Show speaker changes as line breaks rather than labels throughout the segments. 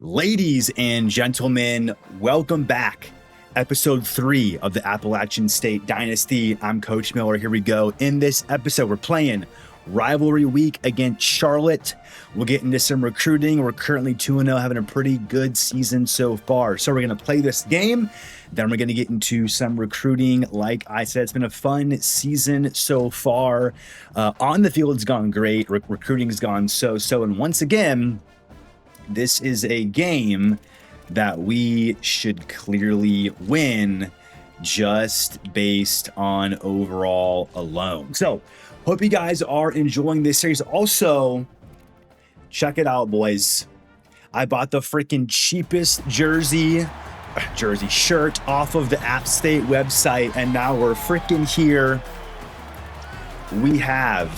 Ladies and gentlemen, welcome back. Episode 3 of the Appalachian State Dynasty. I'm Coach Miller. Here we go. In this episode, we're playing rivalry week against Charlotte. We'll get into some recruiting. We're currently 2-0, having a pretty good season so far. So we're going to play this game. Then we're going to get into some recruiting. Like I said, it's been a fun season so far. On the field, it's gone great. Recruiting's gone so. And once again, this is a game that we should clearly win just based on overall alone. So, hope you guys are enjoying this series. Also, check it out, boys. I bought the freaking cheapest jersey shirt off of the App State website, and now we're freaking here. We have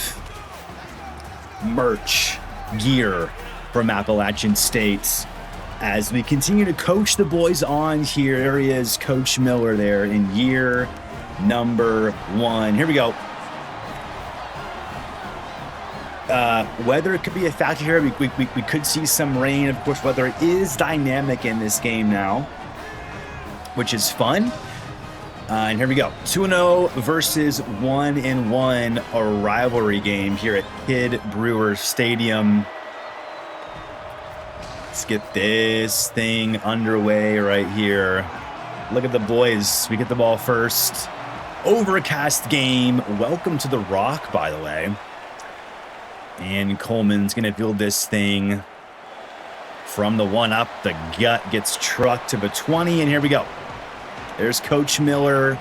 merch, gear from Appalachian State as we continue to coach the boys on here. There he is, Coach Miller there in year number 1. Here we go. Weather could be a factor here. We could see some rain. Of course, weather is dynamic in this game now, which is fun. And here we go. 2-0 versus 1-1, a rivalry game here at Kidd Brewer Stadium. Let's get this thing underway right here. Look at the boys. We get the ball first. Overcast game. Welcome to the Rock, by the way. And Coleman's going to field this thing from the 1 up. The gut gets trucked to the 20, and here we go. There's Coach Miller.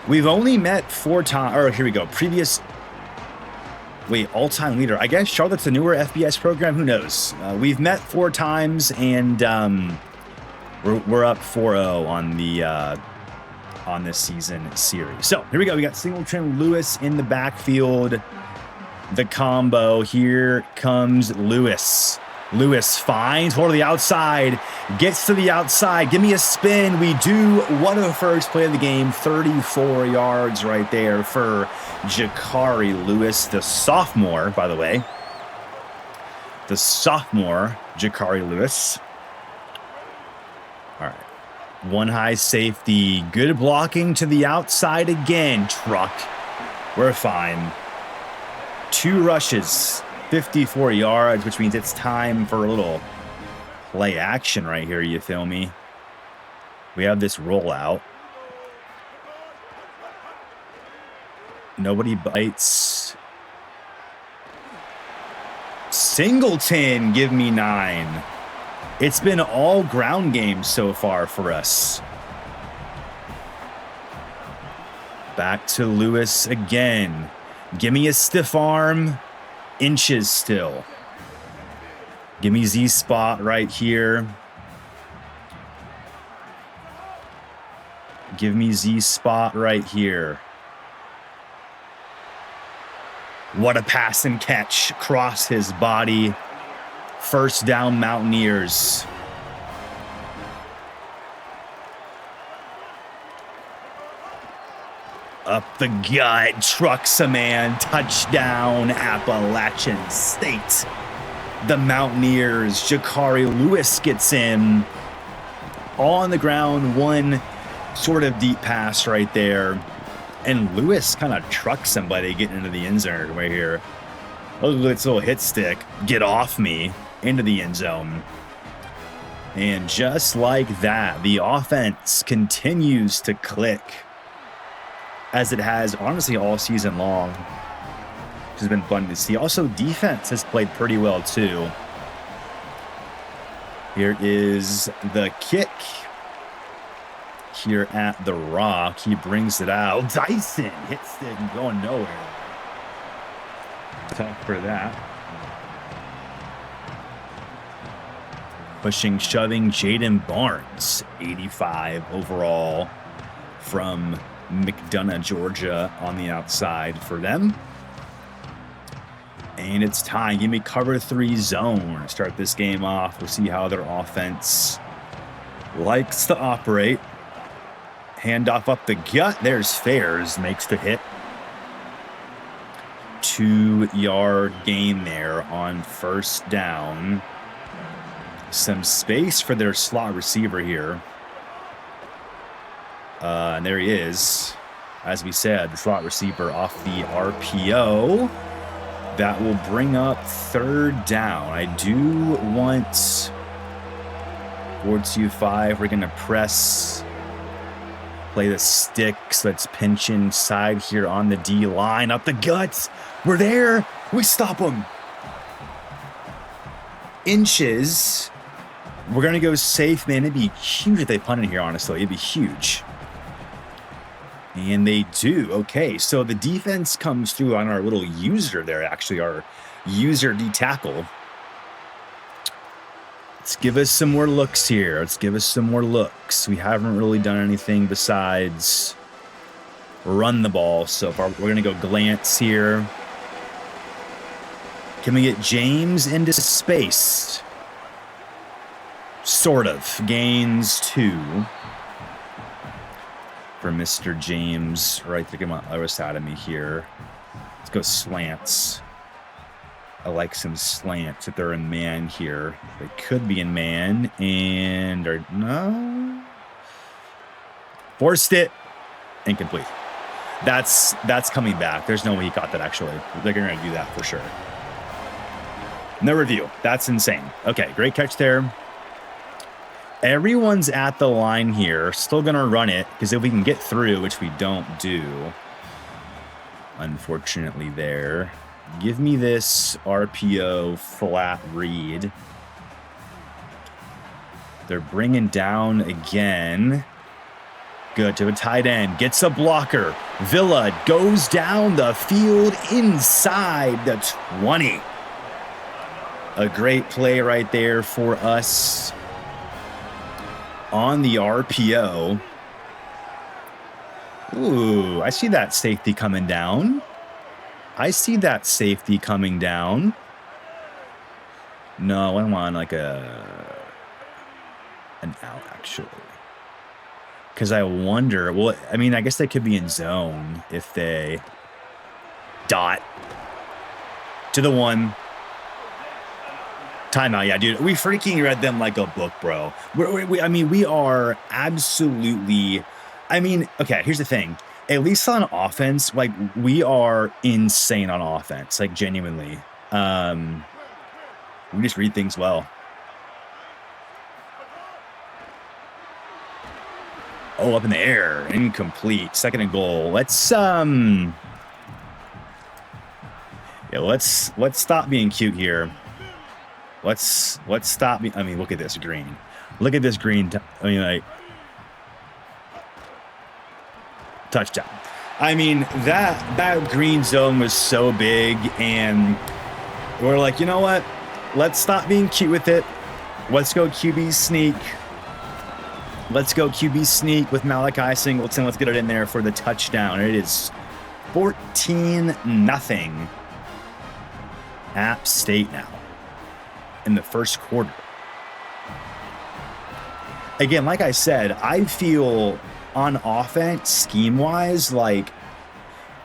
We've only met 4 times. Or here we go. All-time leader. I guess Charlotte's a newer FBS program. Who knows? We've met 4 times, and we're up 4-0 on this season series. So here we go. We got Singleton, Lewis in the backfield. The combo. Here comes Lewis. Lewis finds hold of the outside, gets to the outside. Give me a spin. We do. What a first play of the game. 34 yards right there for Jakari Lewis, the sophomore, by the way. The sophomore, Jakari Lewis. All right. One high safety. Good blocking to the outside again. Truck. We're fine. 2 rushes. 54 yards, which means it's time for a little play action right here, you feel me? We have this rollout. Nobody bites. Singleton, give me 9. It's been all ground games so far for us. Back to Lewis again. Give me a stiff arm. Inches still. Give me Z spot right here. Give me Z spot right here. What a pass and catch across his body. First down, Mountaineers. Up the gut, trucks a man, touchdown, Appalachian State. The Mountaineers, Jakari Lewis gets in. All on the ground, one sort of deep pass right there. And Lewis kind of trucks somebody getting into the end zone right here. Look at this little hit stick, get off me, into the end zone. And just like that, the offense continues to click, as it has honestly all season long, which has been fun to see. Also, defense has played pretty well too. Here is the kick here at the Rock. He brings it out. Dyson hits it and going nowhere. Tough for that. Pushing, shoving, Jaden Barnes, 85 overall from McDonough, Georgia, on the outside for them. And it's time. Give me cover 3 zone. Start this game off. We'll see how their offense likes to operate. Handoff up the gut. There's Fairs. Makes the hit. 2-yard gain there on first down. some space for their slot receiver here. And there he is. As we said, the slot receiver off the RPO. That will bring up 3rd down. I do want 4-2-5. We're going to press, play the sticks. Let's pinch inside here on the D line. Up the guts. We're there. We stop them. Inches. We're going to go safe, man. It'd be huge if they punted here, honestly. It'd be huge. And they do. Okay, so the defense comes through on our little user there, actually, our user D tackle. Let's give us some more looks here. Let's give us some more looks. We haven't really done anything besides run the ball so far. We're going to go glance here. Can we get James into space? Sort of. Gains 2. For Mr. James, right there, come on, other side of me here. Let's go slants. I like some slants if they're in man here. They could be in man, and or no. Forced it. Incomplete. That's coming back. There's no way he caught that, actually. They're going to do that for sure. No review. That's insane. Okay, great catch there. Everyone's at the line here. Still going to run it, because if we can get through, which we don't do, unfortunately there. Give me this RPO flat read. They're bringing down again. Good to a tight end. Gets a blocker. Villa goes down the field inside the 20. A great play right there for us. On the RPO. Ooh, I see that safety coming down. I see that safety coming down. No, I want like an out, actually. Because I wonder, well, I mean, I guess they could be in zone if they dot to the 1. Timeout, yeah, dude. We freaking read them like a book, bro. We are absolutely... I mean, okay, here's the thing. At least on offense, like, we are insane on offense, like, genuinely. We just read things well. Oh, up in the air. Incomplete. 2nd and goal. Let's stop being cute here. Let's stop. I mean, look at this green. Look at this green. I mean, like, touchdown. I mean, that green zone was so big, and we're like, you know what? Let's stop being cute with it. Let's go QB sneak. Let's go QB sneak with Malachi Singleton. Let's get it in there for the touchdown. It is 14-0. App State now. In the first quarter. Again, like I said, I feel on offense, scheme-wise, like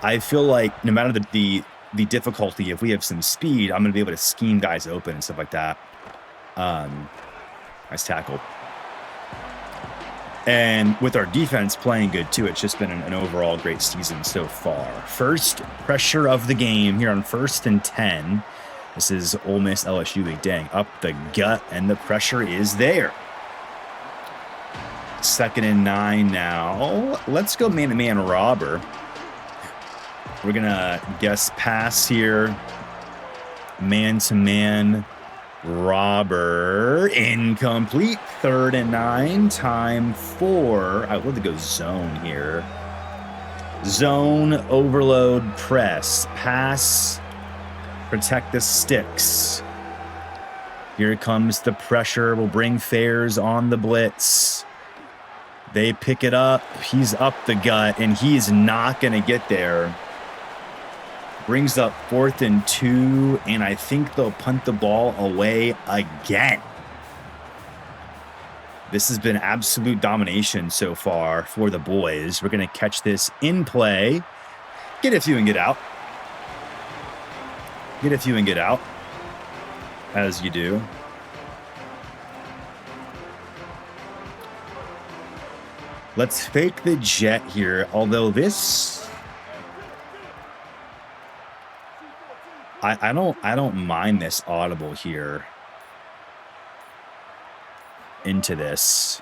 I feel like no matter the difficulty, if we have some speed, I'm going to be able to scheme guys open and stuff like that. Nice tackle. And with our defense playing good too, it's just been an overall great season so far. First pressure of the game here on 1st and 10. This is Ole Miss LSU week. Dang, up the gut, and the pressure is there. 2nd and 9 now. Let's go man-to-man robber. We're going to guess pass here. Man-to-man robber. Incomplete. 3rd and 9. Time for... I would go zone here. Zone overload press. Pass. Protect the sticks. Here comes the pressure. We'll bring Fairs on the blitz. They pick it up. He's up the gut, and he's not going to get there. Brings up 4th and 2, and I think they'll punt the ball away again. This has been absolute domination so far for the boys. We're going to catch this in play. Get a few and get out. Get a few and get out, as you do. Let's fake the jet here. Although this, I don't mind this audible here into this.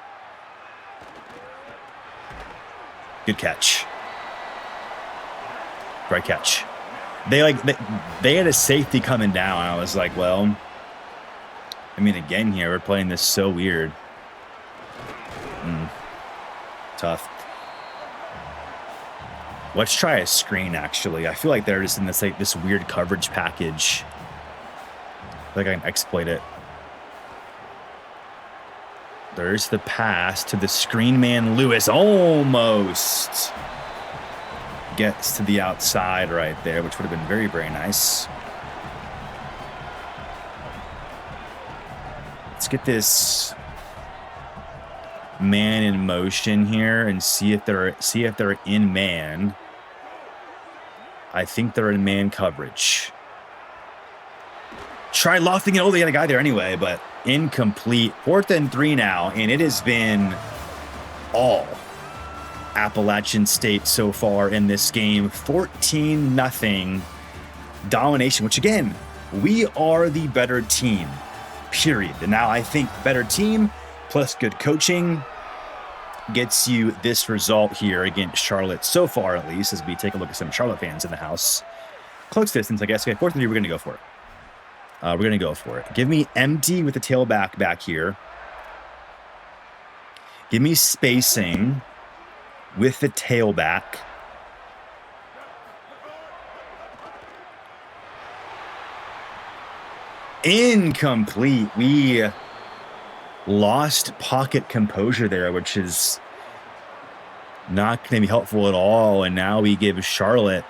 Good catch. Great catch. They had a safety coming down. I was like, well, I mean, again here, we're playing this so weird. Tough. Let's try a screen, actually. I feel like they're just in this this weird coverage package. I think I can exploit it. There's the pass to the screen man, Lewis. Almost gets to the outside right there, which would have been very, very nice. Let's get this man in motion here and see if they're in man. I think they're in man coverage. Try lofting it. Oh, they got a guy there anyway, but incomplete. 4th and 3 now, and it has been all Appalachian State so far in this game. 14-0 domination, which again, we are the better team, period. And now I think better team plus good coaching gets you this result here against Charlotte so far, at least, as we take a look at some Charlotte fans in the house. Close distance, I guess. Okay, 4th and 3, we're going to go for it. We're going to go for it. Give me empty with the tailback back here. Give me spacing with the tailback. Incomplete. We lost pocket composure there, which is not going to be helpful at all. And now we give Charlotte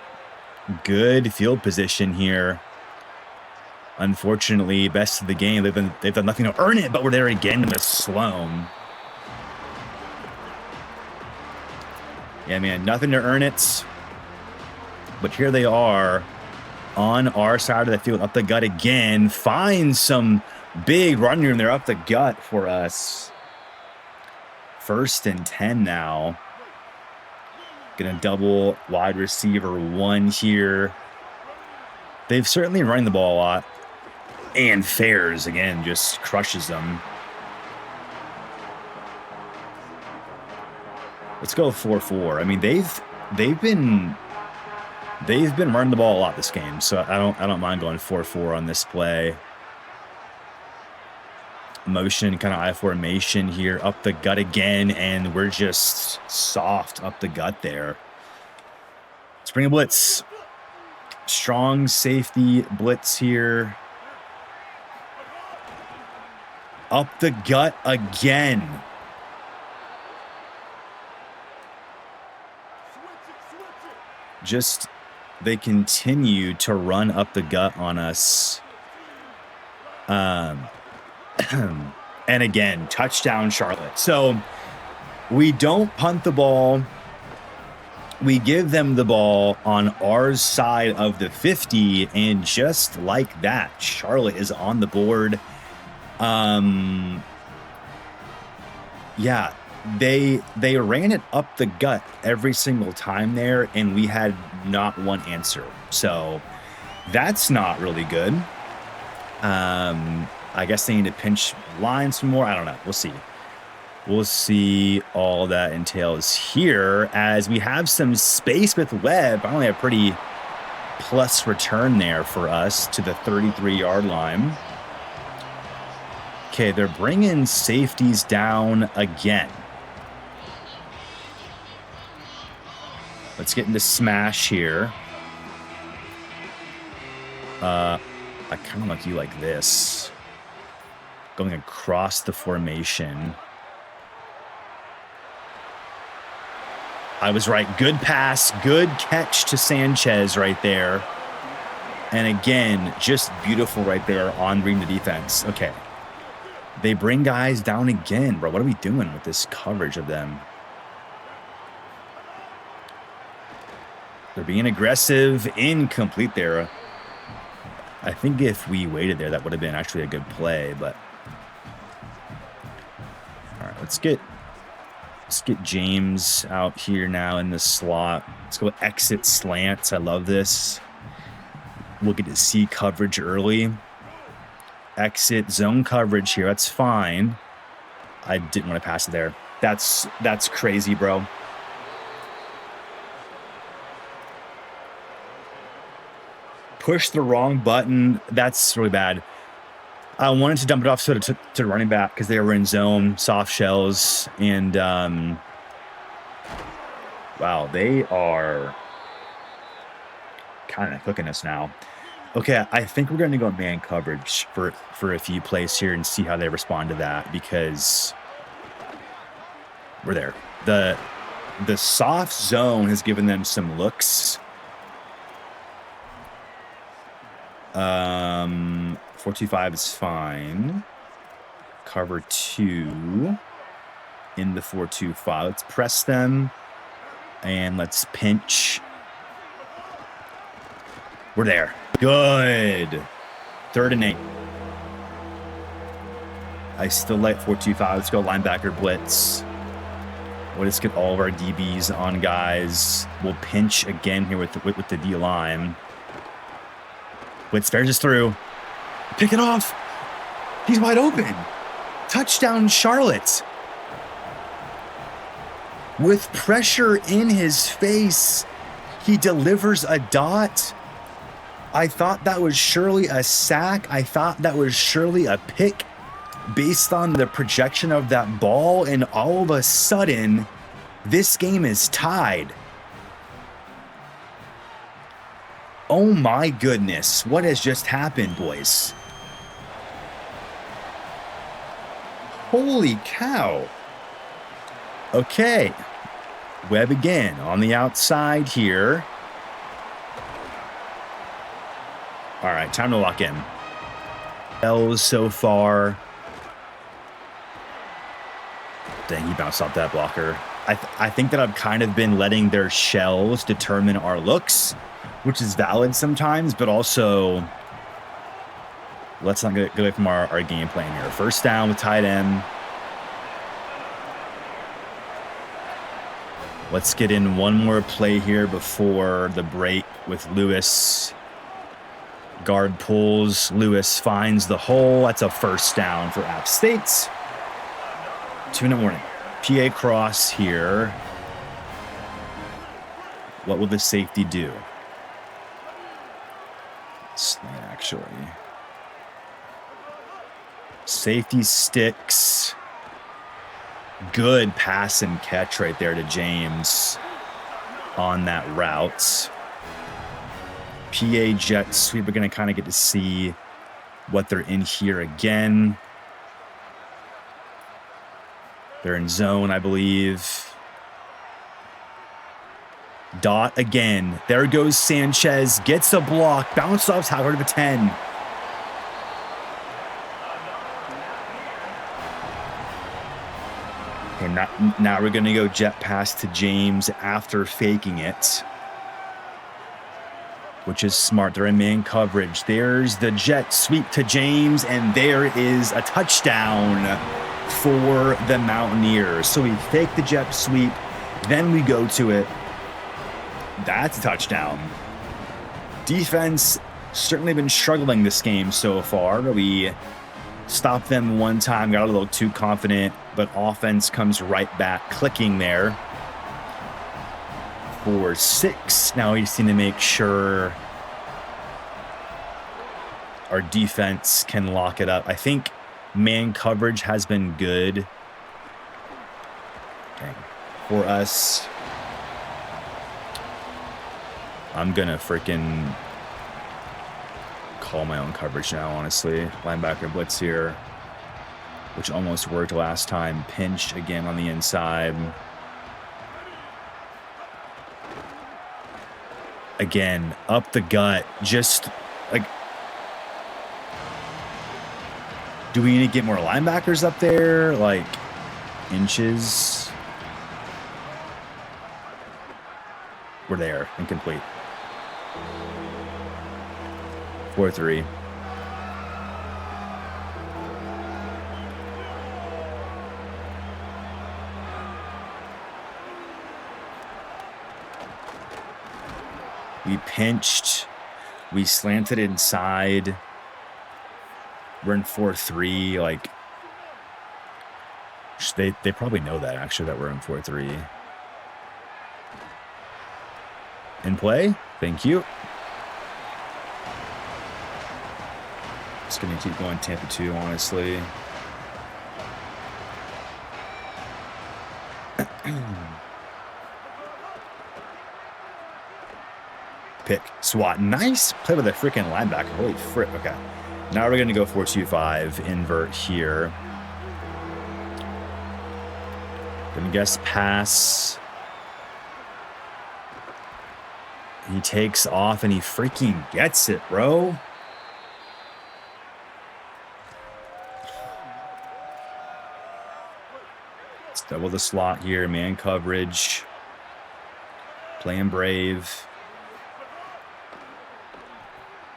good field position here. Unfortunately, best of the game. They've done nothing to earn it, but we're there again with Sloan. Yeah, man, nothing to earn it. But here they are on our side of the field, up the gut again. Find some big run room there up the gut for us. 1st and 10 now. Gonna double wide receiver 1 here. They've certainly run the ball a lot. And Fairs, again, just crushes them. Let's go 4-4. I mean, they've been running the ball a lot this game, so I don't mind going 4-4 on this play. Motion, kind of I formation here, up the gut again, and we're just soft up the gut there. Let's bring a blitz. Strong safety blitz here. Up the gut again. Just, they continue to run up the gut on us. And again, touchdown Charlotte. So we don't punt the ball. We give them the ball on our side of the 50, and just like that, Charlotte is on the board. Yeah, they ran it up the gut every single time there, and we had not one answer. So that's not really good. I guess they need to pinch line some more. I don't know. We'll see. We'll see all that entails here as we have some space with Webb. Finally, a pretty plus return there for us to the 33-yard line. Okay, they're bringing safeties down again. Let's get into smash here. I kind of like you like this. Going across the formation. I was right. Good pass. Good catch to Sanchez right there. And again, just beautiful right there on reading the defense. Okay. They bring guys down again, bro. What are we doing with this coverage of them? They're being aggressive. Incomplete there. I think if we waited there, that would have been actually a good play, but... All right, let's get Let's get James out here now in the slot. Let's go exit slants. I love this. We'll get to see coverage early. Exit zone coverage here. That's fine. I didn't want to pass it there. That's crazy, bro. Push the wrong button. That's really bad. I wanted to dump it off to running back because they were in zone, soft shells, and wow, they are kind of cooking us now. Okay, I think we're going to go man coverage for a few plays here and see how they respond to that, because we're there. The soft zone has given them some looks. 4-2-5 is fine. Cover 2 in the 4-2-5. Let's press them and let's pinch. We're there. Good. 3rd and 8. I still like 4-2-5. Let's go linebacker blitz. Let's get all of our DBs on guys. We'll pinch again here with the D line. Blitz fares us through. Pick it off. He's wide open. Touchdown, Charlotte. With pressure in his face, he delivers a dot. I thought that was surely a sack. I thought that was surely a pick based on the projection of that ball. And all of a sudden, this game is tied. Oh my goodness. What has just happened, boys? Holy cow. Okay. Webb again on the outside here. All right, time to lock in. L's so far. Dang, he bounced off that blocker. I think that I've kind of been letting their shells determine our looks, which is valid sometimes, but also let's not get away from our game plan here. First down with tight end. Let's get in one more play here before the break with Lewis. Guard pulls. Lewis finds the hole. That's a first down for App State. 2-minute warning. PA cross here. What will the safety do? Slant, actually. Safety sticks. Good pass and catch right there to James on that route. PA jet sweep. We're going to kind of get to see what they're in here again. They're in zone, I believe. Dot again. There goes Sanchez. Gets a block. Bounce off Howard of a 10. And now we're going to go jet pass to James after faking it, which is smart. They're in man coverage. There's the jet sweep to James, and there is a touchdown for the Mountaineers. So we fake the jet sweep, then we go to it. That's a touchdown. Defense certainly been struggling this game so far. We stopped them one time, got a little too confident, but offense comes right back, clicking there. 4-6. Now we just need to make sure our defense can lock it up. I think man coverage has been good for us. I'm gonna freaking call my own coverage now, honestly. Linebacker blitz here, which almost worked last time. Pinch again on the inside. Again, up the gut. Just like, do we need to get more linebackers up there? Like, inches. We're there. Incomplete. 4-3. We pinched. We slanted inside. We're in 4-3. Like, they probably know that, actually, that we're in 4-3. In play. Thank you. Just going to keep going Tampa 2, honestly. Pick. Swat. Nice play with a freaking linebacker. Holy frick. Okay. Now we're going to go 4-2-5. Invert here. Gonna guess pass. He takes off and he freaking gets it, bro. Let's double the slot here. Man coverage. Playing brave.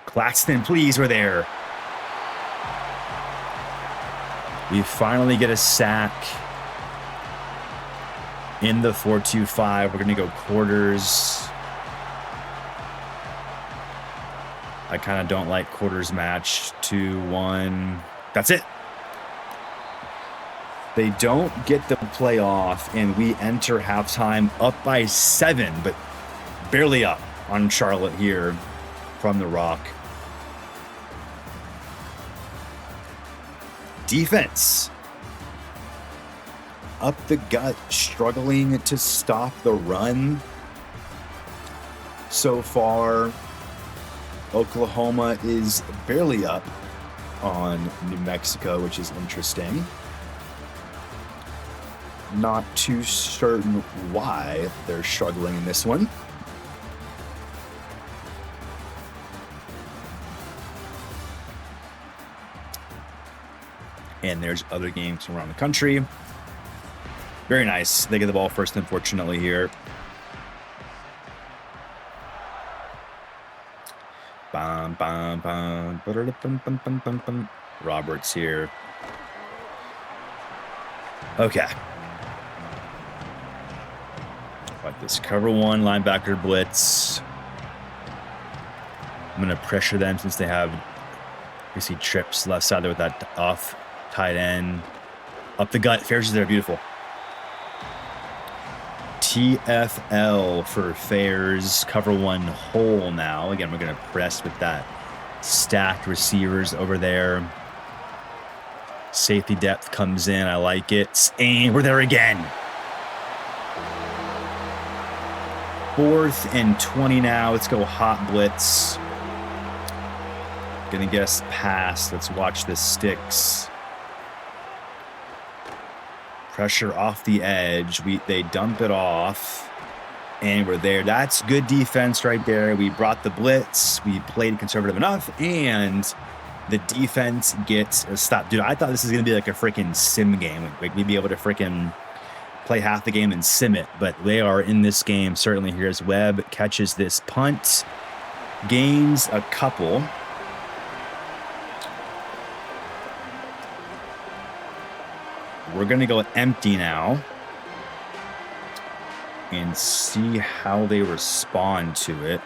Claxton, please, we're there. We finally get a sack in the 4-2-5. We're going to go quarters. I kind of don't like quarters match. 2-1. That's it. They don't get the play off, and we enter halftime up by 7, but barely up on Charlotte here from the Rock. Defense. Up the gut, struggling to stop the run. So far, Oklahoma is barely up on New Mexico, which is interesting. Not too certain why they're struggling in this one. And there's other games from around the country. Very nice. They get the ball first, unfortunately, here. Bum, bum, bum. Roberts here. Okay. Like this. Cover 1, linebacker blitz. I'm going to pressure them since they have, you see trips left side there with that off tight end. Up the gut. Fairs is there. Beautiful. TFL for Fairs. Cover 1 hole now. Again, we're going to press with that stacked receivers over there. Safety depth comes in. I like it. And we're there again. 4th and 20 now. Let's go hot blitz. Gonna guess pass. Let's watch the sticks. Pressure off the edge. They dump it off. And we're there. That's good defense right there. We brought the blitz. We played conservative enough. And the defense gets a stop. Dude, I thought this was going to be like a freaking sim game. Like we'd be able to freaking play half the game and sim it. But they are in this game. Certainly here's Webb. Catches this punt. Gains a couple. We're going to go empty now and see how they respond to it.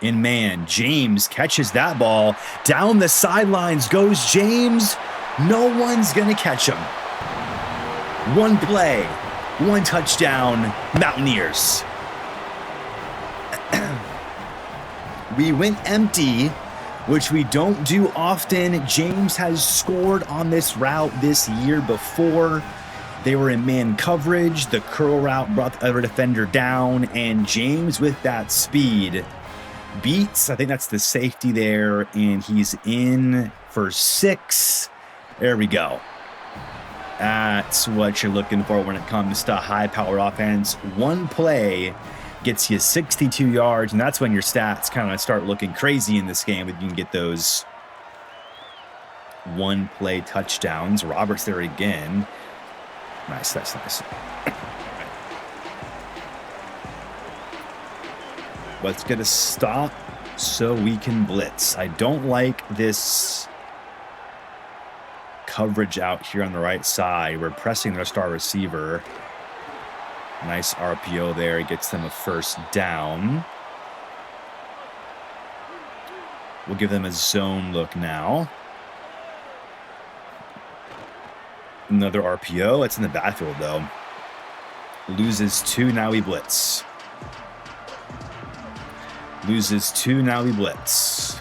In man, James catches that ball. Down the sidelines goes James. No one's going to catch him. One play, one touchdown, Mountaineers. We went empty, which we don't do often. James has scored on this route this year before. They were in man coverage. The curl route brought the other defender down, and James with that speed beats, I think that's the safety there, and he's in for 6. There we go. That's what you're looking for when it comes to high-power offense. One play gets you 62 yards, and that's when your stats kind of start looking crazy in this game. When you can get those one-play touchdowns. Roberts there again. Nice, that's nice. Let's get a stop so we can blitz. I don't like this coverage out here on the right side. We're pressing their star receiver. Nice RPO there. Gets them a first down. We'll give them a zone look now. Another RPO. It's in the backfield, though. Loses 2. Now we blitz. Loses 2. Now we blitz.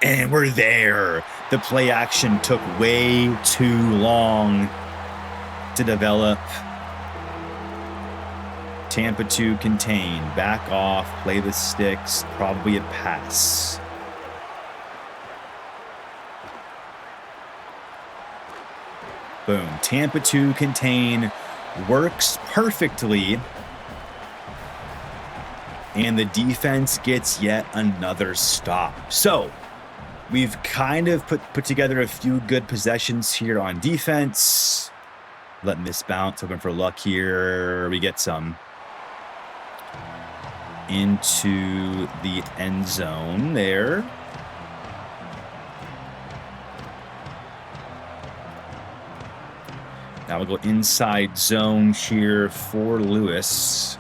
And we're there. The play action took way too long to develop. Tampa 2 contain. Back off. Play the sticks. Probably a pass. Boom. Tampa 2 contain. Works perfectly. And the defense gets yet another stop. So we've kind of put together a few good possessions here on defense. Letting this bounce. Hoping for luck here. We get some. Into the end zone there. Now we'll go inside zone here for Lewis.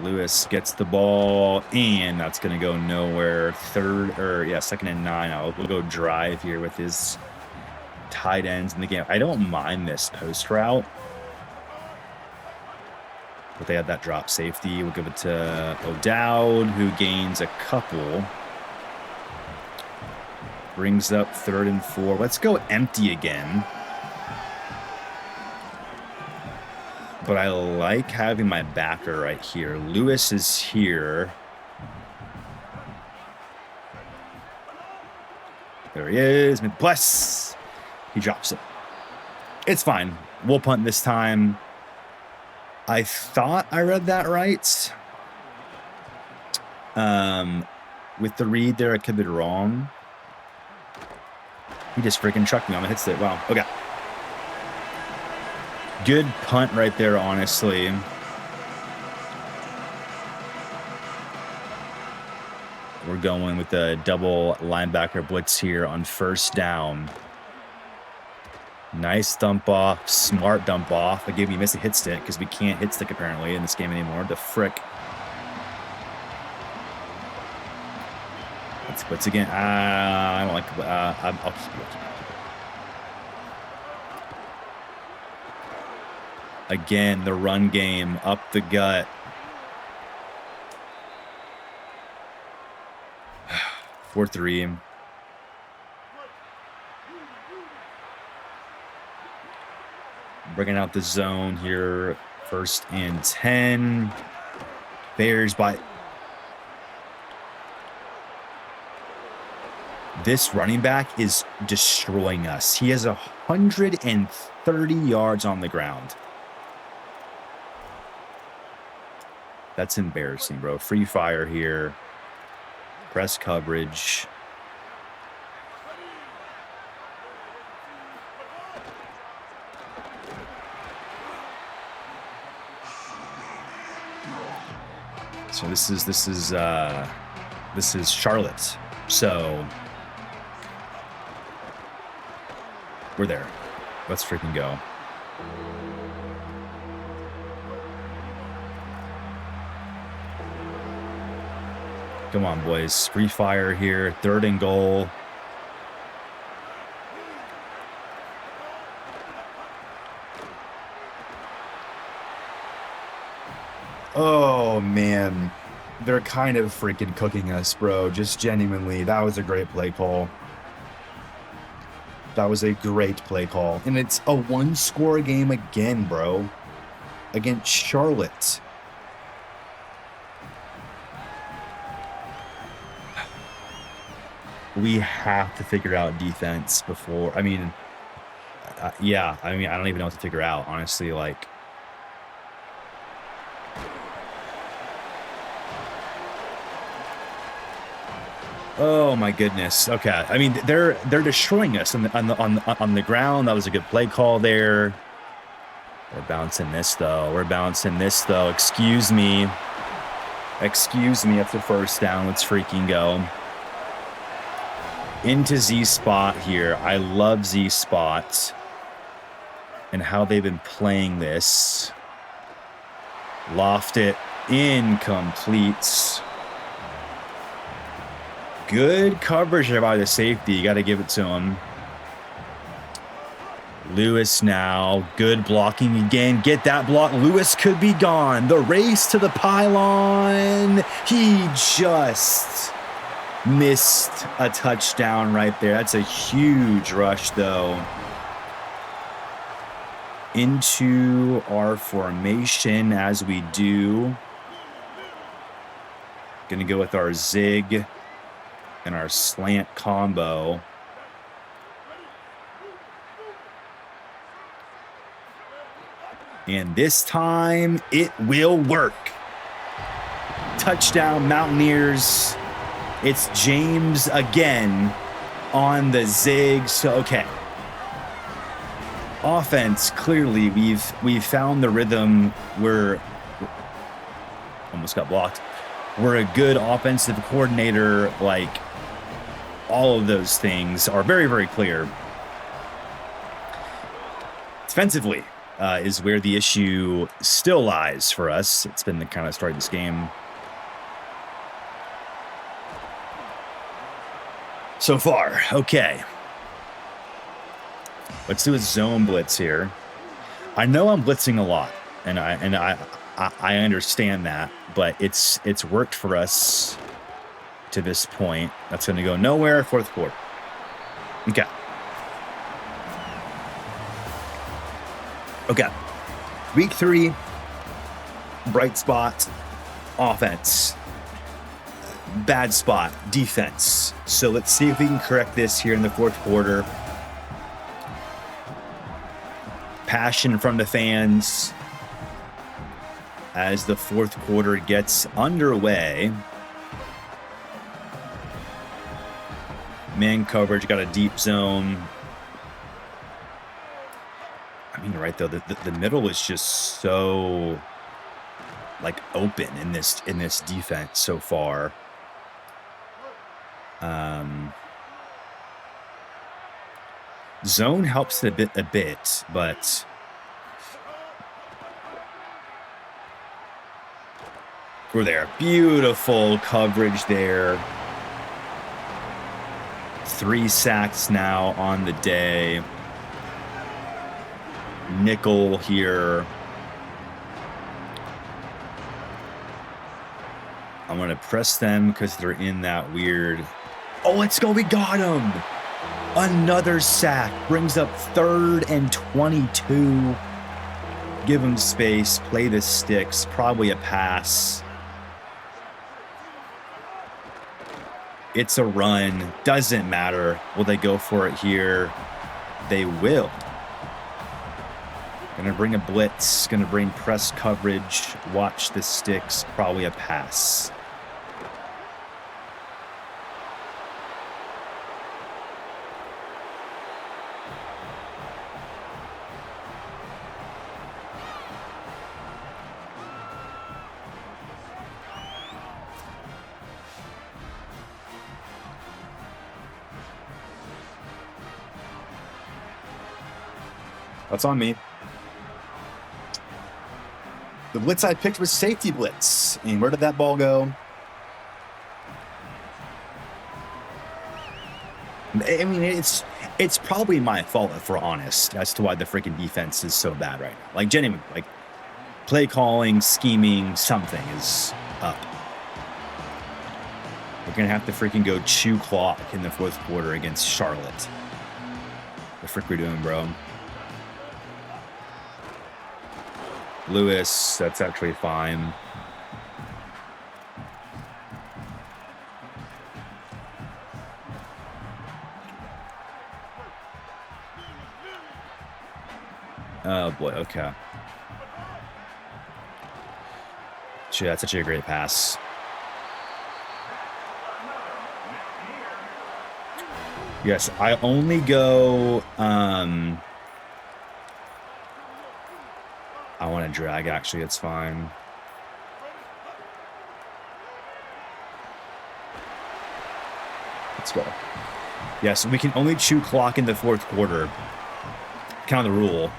Lewis gets the ball, and that's going to go nowhere. Second and 9. We'll go drive here with his tight ends in the game. I don't mind this post route. But they had that drop safety. We'll give it to O'Dowd, who gains a couple. Brings up 3rd and 4. Let's go empty again. But I like having my backer right here. Lewis is here. There he is. Bless. He drops it. It's fine. We'll punt this time. I thought I read that right. With the read there, I could be wrong. He just freaking trucked me on the hit stick. Wow. Okay. Good punt right there, honestly. We're going with the double linebacker blitz here on first down. Nice dump off. Smart dump off. I gave me a missing hit stick because we can't hit stick apparently in this game anymore. The frick. Let's blitz again. I don't like. I'll keep it. Again, the run game up the gut. Fourth 3. Bringing out the zone here. 1st and 10. Bears by. This running back is destroying us. He has 130 yards on the ground. That's embarrassing, bro. Free fire here. Press coverage. So this is Charlotte. So we're there. Let's freaking go. Come on, boys. Free fire here. 3rd and goal. Oh, man. They're kind of freaking cooking us, bro. Just genuinely. That was a great play call. That was a great play call. And it's a 1-score game again, bro. Against Charlotte. We have to figure out defense before. I mean, yeah. I mean, I don't even know what to figure out, honestly. Like, oh my goodness. Okay. I mean, they're destroying us on the ground. That was a good play call there. We're bouncing this though. Excuse me. That's the first down. Let's freaking go. into Z spot here. I love Z spot and how they've been playing this. Loft it, incomplete. Good coverage there by the safety. You got to give it to him. Lewis now, good blocking again. Get that block. Lewis could be gone. The race to the pylon. He just missed a touchdown right there. That's a huge rush, though. Into our formation as we do. Going to go with our zig and our slant combo. And this time, it will work. Touchdown, Mountaineers. It's James again on the zig. So, okay. Offense, clearly, we've found the rhythm. We're almost got blocked. We're a good offensive coordinator. Like, all of those things are very, very clear. Defensively is where the issue still lies for us. It's been the kind of start of this game so far. Okay. Let's do a zone blitz here. I know I'm blitzing a lot, and I understand that, but it's worked for us to this point. That's going to go nowhere. Fourth quarter. Okay. Okay. Week 3, bright spot, offense. Bad spot, defense. So let's see if we can correct this here in the fourth quarter. Passion from the fans as the fourth quarter gets underway. Man coverage, got a deep zone. I mean, right though, the middle is just so like open in this defense so far. Zone helps a bit, but we're there. Beautiful coverage there. 3 sacks now on the day. Nickel here. I'm going to press them because they're in that weird... Oh, let's go. We got him. Another sack. Brings up 3rd and 22. Give him space. Play the sticks. Probably a pass. It's a run. Doesn't matter. Will they go for it here? They will. Going to bring a blitz. Going to bring press coverage. Watch the sticks. Probably a pass. That's on me. The blitz I picked was safety blitz. And where did that ball go? I mean, it's probably my fault, if we're honest, as to why the freaking defense is so bad right now. Like, genuinely, like, play calling, scheming, something is up. We're going to have to freaking go chew clock in the fourth quarter against Charlotte. The frick we're doing, bro. Lewis, that's actually fine. Oh boy, okay. Gee, that's such a great pass. Yes, I only go I want to drag, actually. It's fine. Let's go. Yeah, so we can only chew clock in the fourth quarter. Kind of the rule.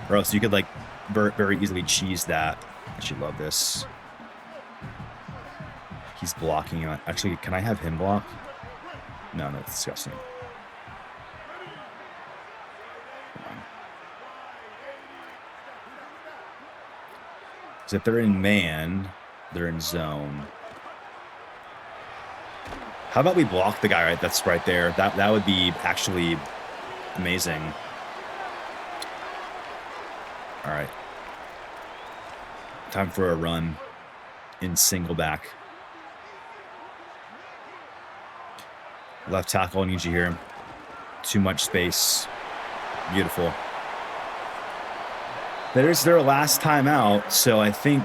Or else you could, like, very easily cheese that. I actually love this. He's blocking. Actually, can I have him block? No, that's disgusting. Because if they're in man, they're in zone. How about we block the guy that's right there? That would be actually amazing. All right. Time for a run in single back. Left tackle, I need you here. Too much space. Beautiful. There's their last time out, so I think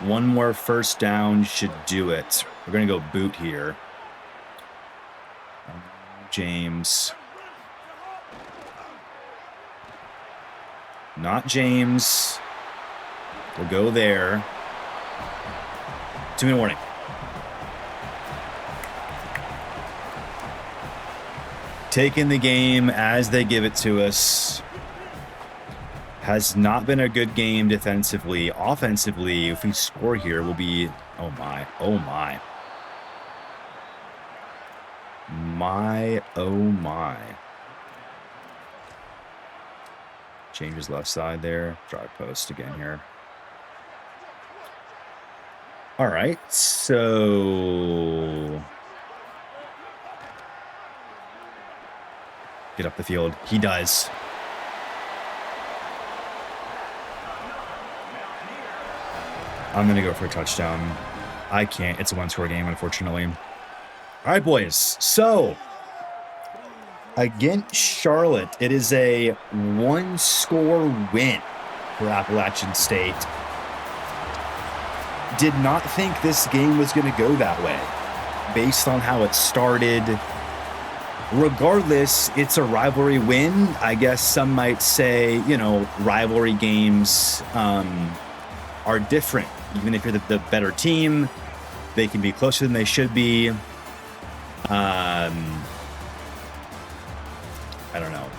one more first down should do it. We're going to go boot here. James. Not James. We'll go there. 2-minute warning. Taking the game as they give it to us. Has not been a good game defensively. Offensively, if we score here, we'll be... Oh, my. Oh, my. My, oh, my. Changes left side there. Drive post again here. All right, so... Get up the field. He does. I'm going to go for a touchdown. I can't. It's a one-score game, unfortunately. All right, boys. So, against Charlotte, it is a one-score win for Appalachian State. Did not think this game was going to go that way based on how it started. Regardless, it's a rivalry win. I guess some might say, you know, rivalry games are different. Even if you're the better team, they can be closer than they should be. I don't know.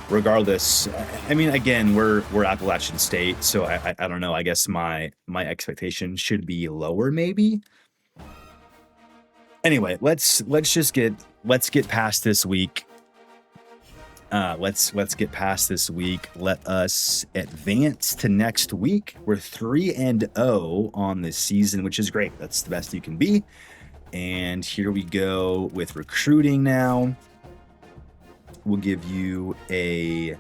Regardless, I mean, again, we're Appalachian State, so I don't know. I guess my expectation should be lower, maybe. Anyway, let's get past this week. Let's get past this week. Let us advance to next week. We're 3-0 on this season, which is great. That's the best you can be. And here we go with recruiting now. We'll give you a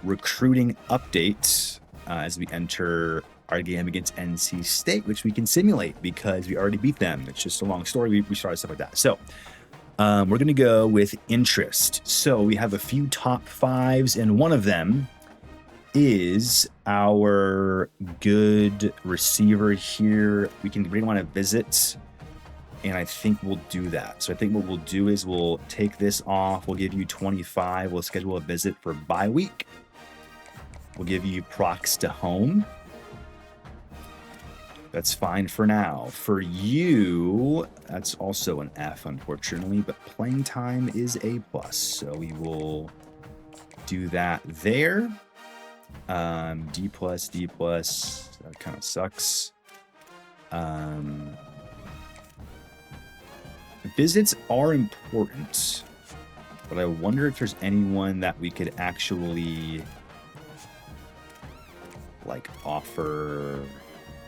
recruiting update as we enter our game against NC State, which we can simulate because we already beat them. It's just a long story. We started stuff like that. So we're going to go with interest. So we have a few top fives, and one of them is our good receiver here. We really want to visit, and I think we'll do that. So I think what we'll do is we'll take this off. We'll give you 25. We'll schedule a visit for bye week. We'll give you procs to home. That's fine for now. For you, that's also an F, unfortunately, but playing time is A+. So we will do that there. D+, that kind of sucks. Visits are important, but I wonder if there's anyone that we could actually like offer.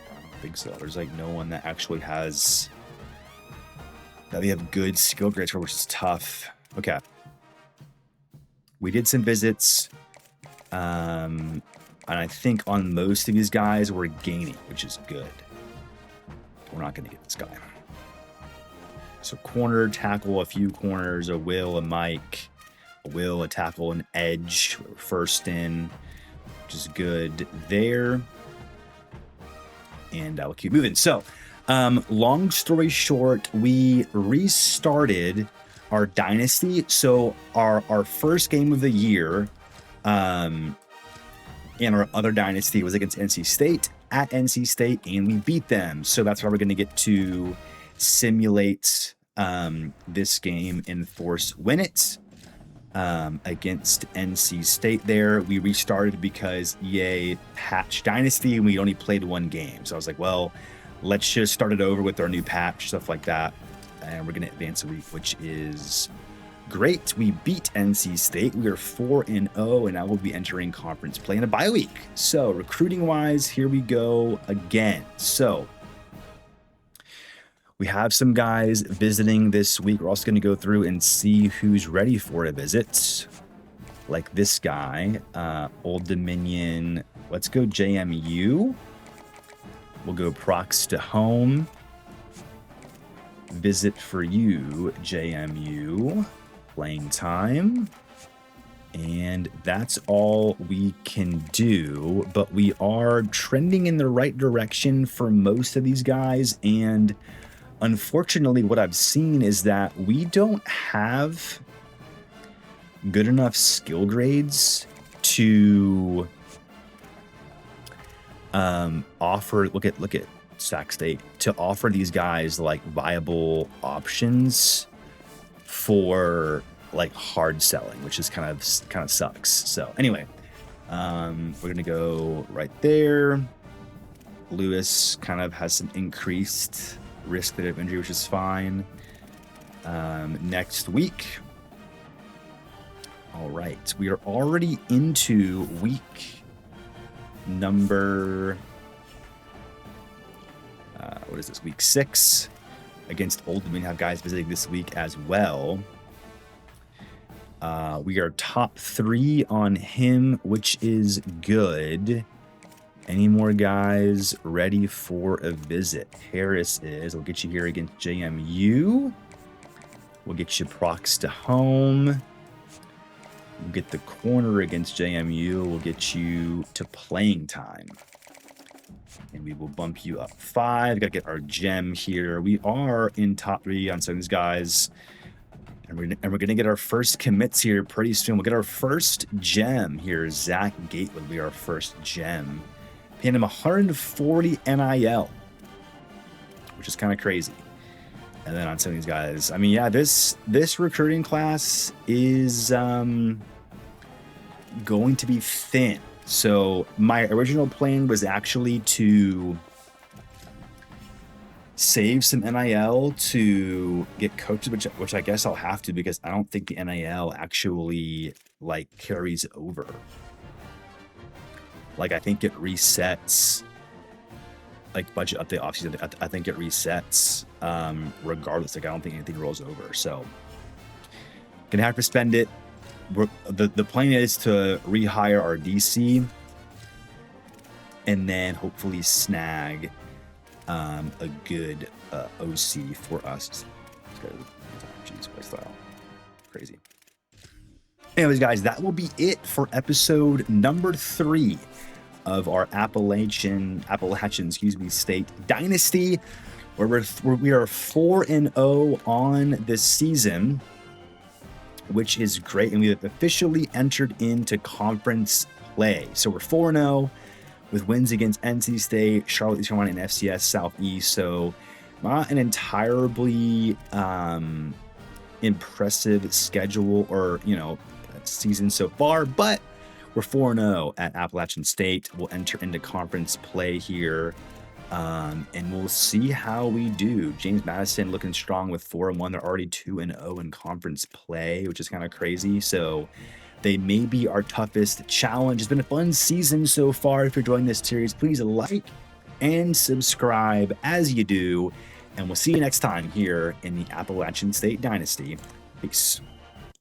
I don't think so. There's like no one that actually has that we have good skill grades for, which is tough. Okay. We did some visits. And I think on most of these guys we're gaining, which is good. We're not going to get this guy. So corner, tackle, a few corners, a Will, a Mike, a tackle, an edge, first in, which is good there. And we'll keep moving. So long story short, we restarted our Dynasty. So our first game of the year and our other Dynasty was against NC State at NC State, and we beat them. So that's why we're going to get to simulate this game and force win it against NC State there. We restarted because EA patched Dynasty and we only played one game. So I was like, well, let's just start it over with our new patch, stuff like that. And we're going to advance a week, which is great. We beat NC State. We are 4-0, and I will be entering conference play in a bye week. So recruiting-wise, here we go again. So we have some guys visiting this week. We're also going to go through and see who's ready for a visit. Like this guy, Old Dominion. Let's go JMU. We'll go prox to home. Visit for you, JMU. Playing time. And that's all we can do. But we are trending in the right direction for most of these guys. And unfortunately, what I've seen is that we don't have good enough skill grades to offer. Look at Sac State, to offer these guys like viable options for like hard selling, which is kind of sucks. So anyway, we're gonna go right there. Lewis kind of has some increased risk of injury, which is fine. Next week. All right, we are already into week number what is this, week 6 against Old Dominion. Have guys visiting this week as well. We are top 3 on him, which is good. Any more guys ready for a visit? Harris is. We'll get you here against JMU. We'll get you prox to home. We'll get the corner against JMU. We'll get you to playing time. And we will bump you up 5. Got to get our gem here. We are in top 3 on some of these guys. And we're going to get our first commits here pretty soon. We'll get our first gem here. Zach Gatewood will be our first gem. Paying him 140 NIL, which is kind of crazy. And then on some of these guys, I mean, yeah, this recruiting class is going to be thin. So my original plan was actually to save some NIL to get coaches, which I guess I'll have to, because I don't think the NIL actually like carries over. Like I think it resets, like budget update offseason. I think it resets regardless. Like I don't think anything rolls over. So gonna have to spend it. The plan is to rehire our DC and then hopefully snag a good OC for us. Jeez, style. Crazy. Anyways, guys, that will be it for episode number 3 of our Appalachian State Dynasty, where we are 4-0 on this season, which is great, and we have officially entered into conference play. So we're 4-0 with wins against NC State, Charlotte, East Carolina, and FCS Southeast. So not an entirely impressive schedule or season so far, but we're 4-0 at Appalachian State. We'll enter into conference play here. And we'll see how we do. James Madison looking strong with 4-1. They're already 2-0 in conference play, which is kind of crazy. So they may be our toughest challenge. It's been a fun season so far. If you're enjoying this series, please like and subscribe as you do. And we'll see you next time here in the Appalachian State Dynasty. Peace.